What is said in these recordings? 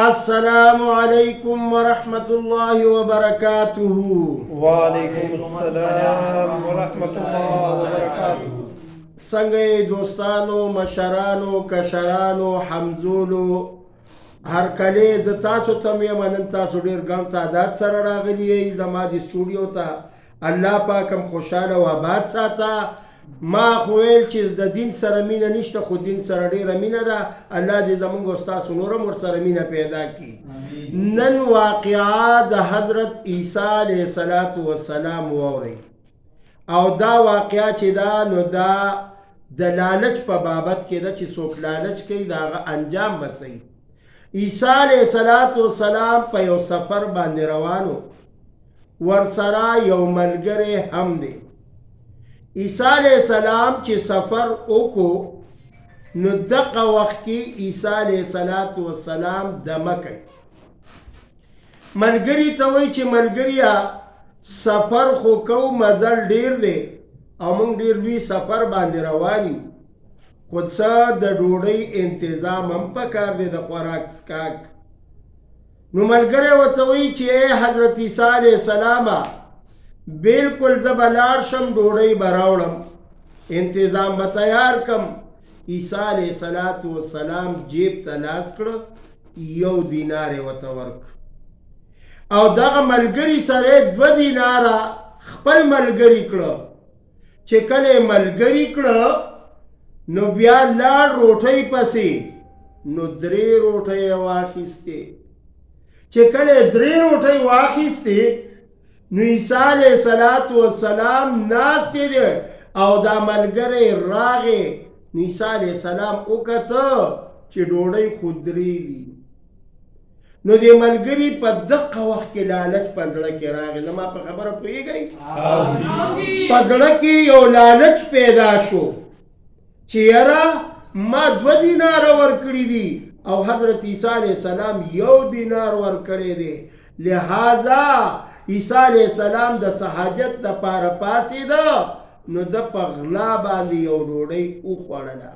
السلام علیکم ورحمۃ اللہ وبرکاتہ. وعلیکم السلام ورحمۃ اللہ وبرکاتہ. څنګه دوستانو، مشرانو، کشرانو، حمزولو، هر کله ز تاسو ته مې منن تاسو ډېر ګڼ تعداد سره راغلي یئ زما د سټوډیو ته. الله پاک هم خوشحاله و آباد ساته. ما خو ویل چې د دین سره مینه نشته، خو دین سره ډېره مینه ده. الله دې زمونږ او ستاسو نور هم ورسره مینه پیدا کړي. نن واقعه د حضرت عیسی علیه السلام واورئ، او دا واقعه چې ده نو دا د لالچ په بابت کې ده چې څوک لالچ کوي د هغه انجام به صحیح. عیسی علیه السلام په یو سفر باندې روانو، ورسره یو ملګری هم دی. عیسی علیه السلام چې سفر وکړو نو دغه وخت کې عیسی علیه السلام دمه کوي. ملګري ته وایي چې ملګریا سفر خو کوو، مزل ډیر دی او موږ ډیر لوی سفر باندې روان یو، خو څه د ډوډۍ انتظام هم پکار دی، د خوراک څښاک. نو ملګری ورته وایي چې حضرت عیسی علیه السلامه بالکل زه به لاړ شم، ډوډۍ به راوړم، انتظام به تیار کم. عیسی علیه السلام جیب ته لاس کړه، 1 دینار یې ورته ورکړ، او دغه ملګري سره 2 دیناره خپل ملګري کړه. چې کله یې ملګري کړه نو بیا لاړ روټۍ پسې، نو 3 روټۍ یې واخیستې. چې کله یې 3 روټۍ واخیستې نو عیسی علیه السلام ناستې دی او دا ملګری راغی. نو عیسی علیه السلام وکته چې ډوډۍ خو 3 دي. نو د ملګري په دغه وخت کې لالچ په زړه کې راغی. زما په خبره پوهېږئ؟ په زړه کې یو لالچ پیدا شو چې یاره ما 2 دیناره ورکړي دي او حضرت عیسی علیه السلام 1 دینار ورکړی دی. لہذا عیسی علیه السلام د سحاجت دپاره پاڅېده، نو د په غلا باندې یو ډوډۍ وخوړله.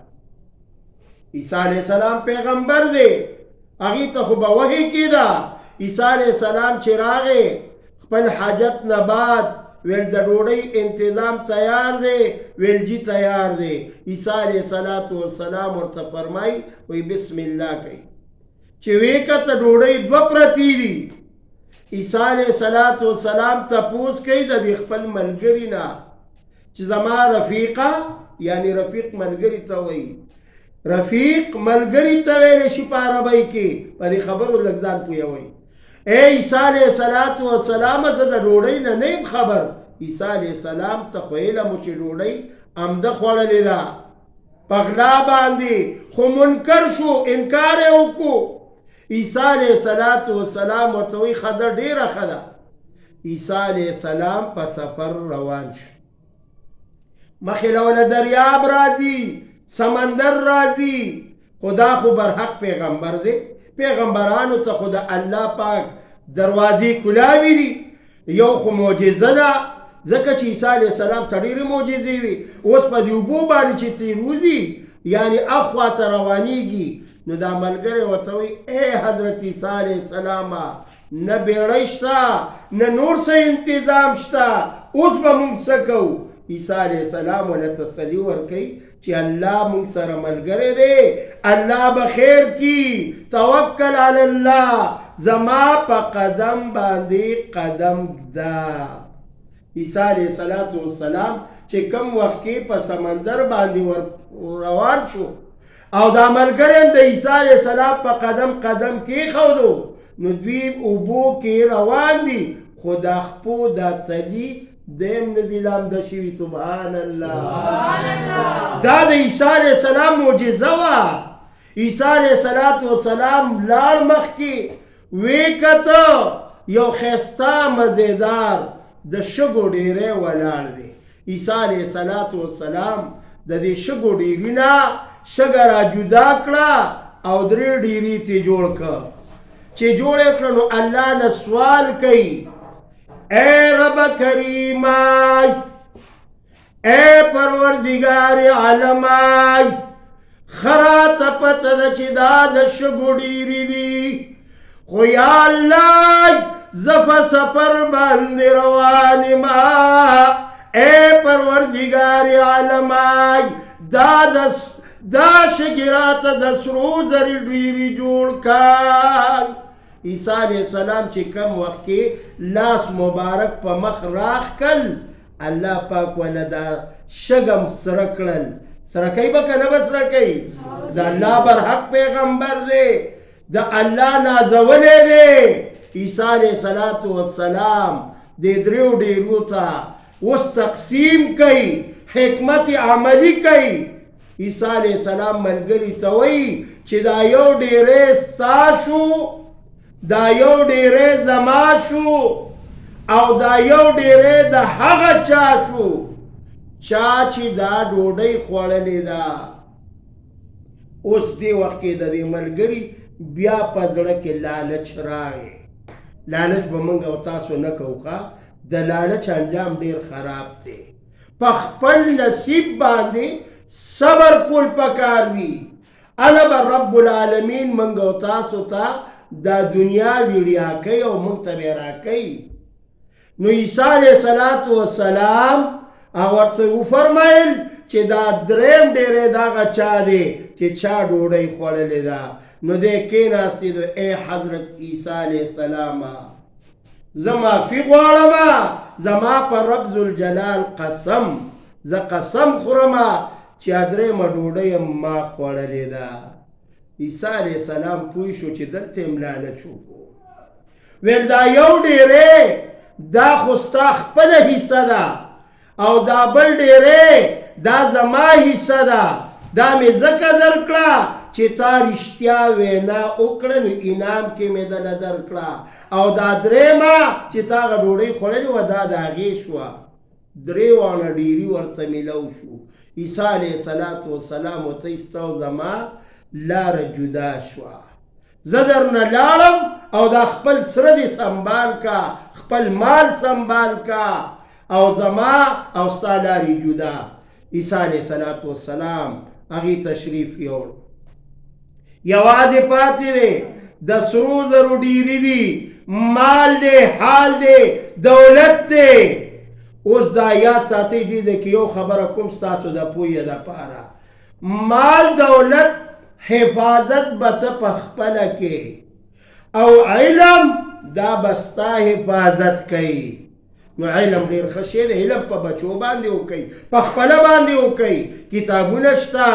عیسی علیه السلام پیغمبر دی، هغې ته خو به وحی کېده. عیسی علیه السلام چې راغی خپل حاجت نه بعد ویل د ډوډۍ انتظام تیار دی، ویل جی تیار دی. عیسی علیه السلام ورته فرمایي وی بسم الله کوي. چې ویې کته ډوډۍ 2 پرتې دي. عیسی علیه السلام تپوس کوي د دې خپل ملګري نه چې زما رفیقه، یعنی رفیق ملګري ته وایي، رفیق ملګري ته ویلی شي په عربۍ کې، په دې خبرو لږ ځان پوهوئ. ای عیسی علیه السلام زه د ډوډۍ نه نه یم خبر. عیسی علیه السلام ته خو علم چې ډوډۍ عمده خوړلې ده په غلا باندې، خو منکر شو، انکار یې وکړو. عیسی علیه السلام ورته وایي ښځه ډېره ښه ده. عیسی علیه السلام په سفر روان شو، مخې له ونه دریاب راځي، سمندر راځي، خو دا خو برحق پیغمبر دی. پیغمبرانو ته خو د الله پاک دروازې کلاوي دي. یو خو معجزه ده، ځکه چې عیسی علیه السلام څه ډېرې معجزې وي. اوس په دې اوبو باندې چې تیر وځي، یعنی اخوا ته روانېږي، نو دا ملګری ورته وایي ای حضرت عیسی علیه السلام نه بیړۍ شته، نه نور څه انتظام شته، اوس به موږ څه کوو؟ عیسی علیه السلام ونه تسلي ورکوي چې الله موږ سره ملګری دی، الله به خیر کی، توکل علی الله، زما په قدم باندې قدم ده. عیسی علیه السلام چې کم وخت کې په سمندر باندې روان شو او دا ملګری هم د عیسی علیه السلام په قدم قدم کېښودو، نو دوی اوبو کې روان دي، خو دا خپو دا تلي دیم نه دي لامده شوي. سبحان الله. دا د عیسی علیه السلام معجزه وه. عیسی علیه السلام لاړ مخکې، ویې کته یو ښایسته مزیدار د شګو ډېری ولاړ دی. عیسی علیه السلام د دې شګو ډېري نه شګه را جدا کړه او 3 ډېري ترې جوړ کړه. چې جوړ یې کړه نو الله نه سوال کوي اے رب کریمای، اے پروردگار عالمای، خراته پته ده چې دا د شګو ډېرې دي، خو یا الله زه په سفر باندې روان ما اے پروردگار عالمای دا شګرات د سرو زر ډیری جوړ کای. عیسی علیہ السلام چې کم وخت کې لاس مبارک په مخ راخ کل الله پاک ولا دا شګم سره کړل. سره کوي به که نه به سره کوي؟ د الله برحق پیغمبر دی، د الله نازولی دی. عیسی علیہ السلام د دریو ډیرو ته اوس تقسیم کوي، حکمت عملی کوي. عیسی علیہ السلام ملګري ته وایي چې دا یو ډیری ستا شو، دا یو ډیری زما شو، او دا یو ډیری د هغه چا شو چا چې دا ډوډۍ خوړلې ده. اوس دې وخت کې د دې ملګري بیا په زړه کې لالچ راغی. لالچ به موږ او تاسو نه کوو ښه، د لالچ انجام ډیر خراب دی. په خپل نصیب باندې صبر کول پکار وي. انا به رب العالمین موږ او تاسو ته دا دنیا ویړیا کوي او موږ ته به راکوي. نو عیسی علیہ السلام ورته وفرمایل چې دا دریم ډیری د هغه چا دی چې چا ډوډۍ خوړلې ده. نو دی کېناستې د ای حضرت عیسی علیہ السلام زه معافي غواړم، زما په رب ذوالجلال قسم، زه قسم خورم چې دریمه ډوډۍ ما خوړلې ده. عیسی علیہ السلام پوه شو چې دلته یې لالچ وکړو. ویل دا یو ډیری دا خو ستا خپله حصه ده او دا بل ډیری دا زما حصه ده. دا مې ځکه درکړه چې تا رښتیا وینا وکړه نو انعام کې مې دله درکړه، او دا دریمه چې تا هغه ډوډۍ خوړلې وه دا د هغې شوه. درې وانه ډیري ورته میلو شو. عیسی علیہ السلام ورته ستا او زما لاره جدا شوه. زه درنه لاړم او دا خپل سره دې سنبال کا، خپل مال سنبال کا، او زما او ستا لارې جدا. عیسی علیہ السلام هغې تشریف یوړ. یوازې پاتې دی د سرو زرو ډیري دي، مال دی، حال دی، دولت دی. اوس دا یاد ساتئ دې ده کې یو خبره کوم ستاسو د پوهې دپاره. مال دولت حفاظت به ته په خپله کې، او علم دا به ستا حفاظت کوي. نو علم ډېر ښه شی دی. علم په بچو باندې وکئ، په خپله باندې وکئ. کتابونه شته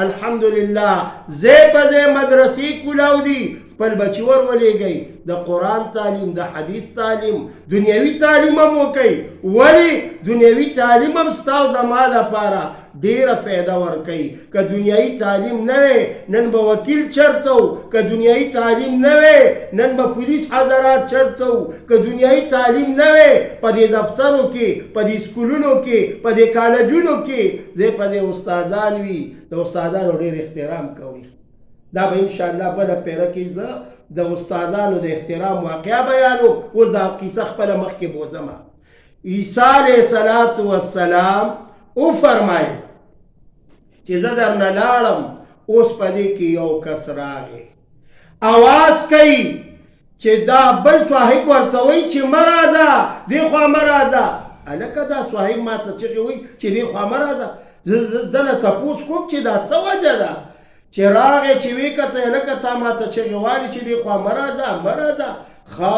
الحمدلله، ځای په ځای مدرسې کولاو دي. خپل بچي ور ولېږئ، د قرآن تعلیم، د حدیث تعلیم، دنیوي تعلیم هم وکئ. ولې دنیوي تعلیم هم ستا او زما دپاره ډیره فایده ورکوي. که دنیایي تعلیم نه وی نن به وکیل چرته و، که دنیایي تعلیم نه وی نن به پولیس حضرات چرته و، که دنیایي تعلیم نه وی په دې دفترو کې، په دې سکولونو کې، په دې کالجونو کې ځای په ځای استادان وي. د استادانو ډېر احترام کوئ. دا به انشاءالله بله پیره کې زه د استادانو د احترام واقعه بیانوم. اوس دا کیسه خپله مخکې بوځم. عیسی علیہ السلام وفرمایل چې زه درنه لاړم. اوس په دې کې یو کس راغی، اواز کوي چې دا بل صاحب ورته وایي چې مه راځه، دې خوا مه راځه. هلکه دا صاحب ما ته چغې وایي چې دې خوا مه راځه. زه له تپوس کوم چې دا څه وجه ده چې راغې چې ویې کته هلکه تا ما ته چغې والي چې دې خوا مه راځه، مه راځه. ښه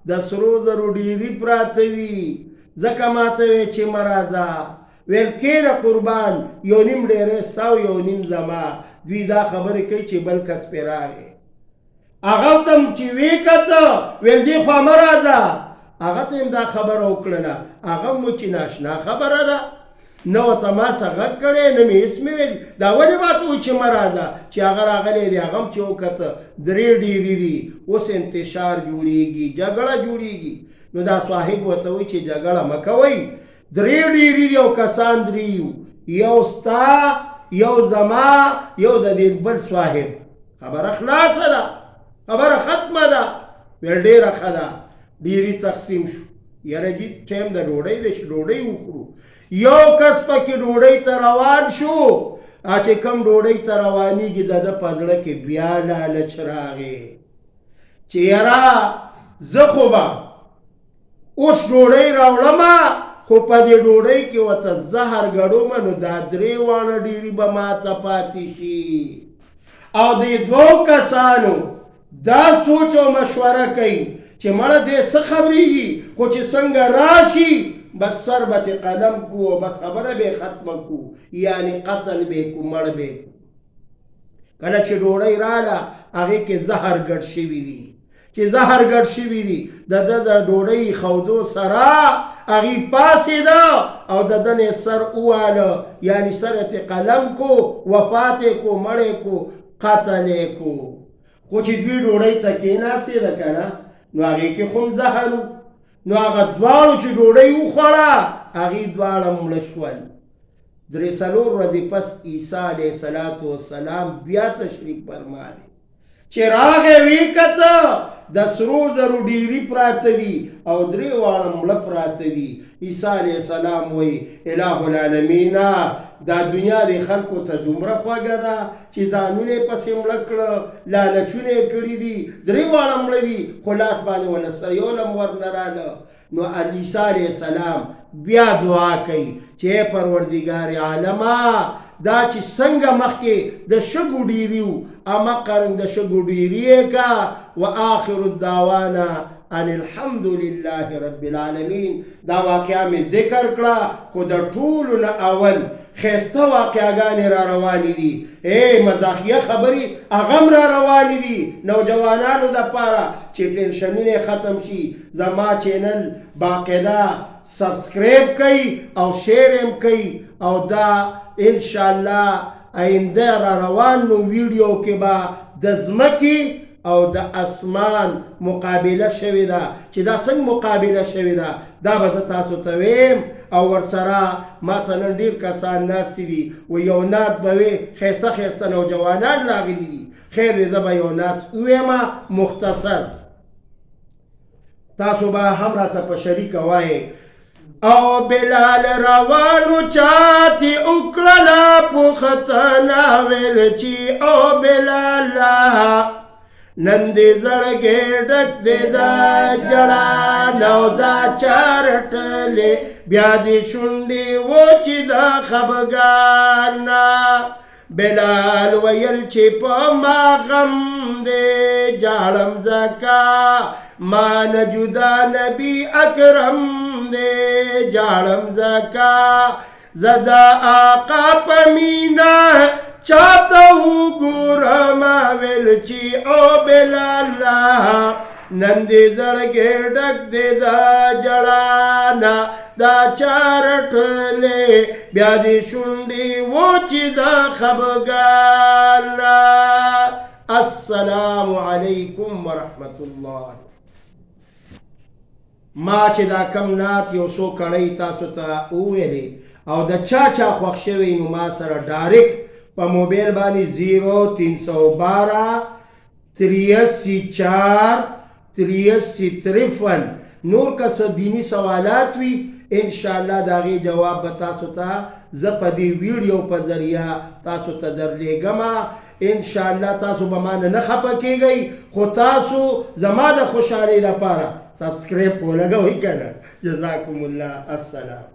د سرو زرو ډیري پراته وي، ځکه ما ته ویې چې مه راځه. ویل کېنه قربان، یو نیم ډیری ستا او یو نیم زما. دوی دا خبرې کوي چې بل کس پې راغی. هغه ته چې ویې کته ویل دې خوا مه راځه. هغه ته دا خبره وکړله. هغه مو چې ناشنا خبره ده، نه ورته ما څه غږ کړی، نه مې هېڅ مې ویل. دا ولې ما ته وایي چې مه راځه؟ چې هغه راغلی دی، هغه هم چې وکته درې ډیري دي. اوس انتشار جوړېږي، جګړه جوړېږي. نو دا صاحب ورته وایي چې جګړه مه کوئ، درې ډیري دي او کسان درې یو، یو ستا، یو زما، یو د دې بل صاحب. خبره خلاصه ده، خبره ختمه ده. ویل ډېره ښه ده. ډیري تقسیم شو. یاره جي ټایم د ډوډۍ دی چې ډوډۍ وخورو. یو کس پکې ډوډۍ ته روان شو. چې کوم ډوډۍ ته روانېږي د ده په زړه کې بیا لالچ راغی. چې یاره زه خو به اوس ډوډۍ راوړمه خو په دې ډوډۍ کې ورته زهر ګډومه نو دا درې واړه ډېرې به ماته پاتې شي. او دې دوو کسانو دا سوچ او مشوره کوي چې مړه دې څه خبرېږي خو چې څنګه راشي بس سر به ترې قلم کو بس خبره به ختمه کو یعنی قتل به کو مړ به کو. کله چې ډوډۍ راله هغې کې زهر ګډ شوي دي چې زهر ګډ شوي دي د ده د ډوډۍ خودو سره هغې پاڅېده او د ده نه سر وواله یعنی سر یې قلم کو وفات یې کو مړ یې کو قتل یې کو. خو چې دوی ډوډۍ ته کېناستې ده که نه نو هغې کې خو هم زهر و نو هغه دواړو چې ډوډۍ وخوړه هغې دواړه مړه شول. درې څلور ورځې پس عیسی علیه السلام بیا تشریف فرمالی چې راغی ویې کته د سرو زرو ډیري پراته دي او درې واړه مړه پراته دي. عیسی علیه السلام وایي اله العالمین دا دنیا د خلکو ته دومره خوږه ده چې ځانونه یې پسې مړه کړه لالچونه یې کړي دي درې واړه مړه دي خو لاس باندې ونه څه یو لم ورنه راله. نو عیسی علیه السلام بیا دعا کوي چې پروردګار عالمه دا چې څنګه مخکې د شګو ډیري وو اما قرنګ د شګو ډیري یې کا و آخر الدعوانا ان الحمد لله رب العالمین. دا واقعه مې ذکر کړه خو د ټولو نه اول ښایسته واقعګانې را روانې دي مزاحیه خبرې هغه هم را روانې دي نوجوانانو دپاره چې ټینشنونه ختم شي. زما چینل باقاعده سبسکرایب کوي او شیر هم کوي او دا انشاءالله آینده را روان نو ویډیو کې به د ځمکې او د اسمان مقابله شوې ده چې دا څنګه مقابله شوې ده دا به زه تاسو ته ویم او ورسره ماته نن ډېر کسان ناستې دي و یو نعت به وي ښایسته ښایسته نوجوانان راغلي دي. خیر دی زه به یو نعت وویمه مختصر تاسو به هم راسه په شریکه وایئ. او بلال روانو چاتی اکړله پوښتنه ویل چې او بلاله نن دې زړګی ډک دی د ژړا نو دا چارټلې بیا دې شونډې وچې د خفګان. بلال ویل چې په ما غم دی جاړم ځکه ما نه جدا نبی اکرم دی جاړم ځکه زه د آقا په مینه چاته وګورم ویل چې او بلاله نن دې زړګی ډک دی د ژړا نه دا چارټلې بیا دې شونډې وچې د خفګان. السلام علیکم ورحمت الله. ما چې دا کم نعت یو څو کړۍ تاسو ته وویلې او د چا خوښ شوی نو ما سره ډایرکټ په موبایل باندې 0312 83 83 نور که څه دینی سوالات وي انشاءالله د هغې جواب به تاسو ته زه په دې ویډیو په ذریعه تاسو ته درلیږم. انشاءالله تاسو به ما نه خفه کیږئ خو تاسو زما د خوشحالۍ لپاره سبسکرایب ولګوئ که نه. جزاکم الله. السلام.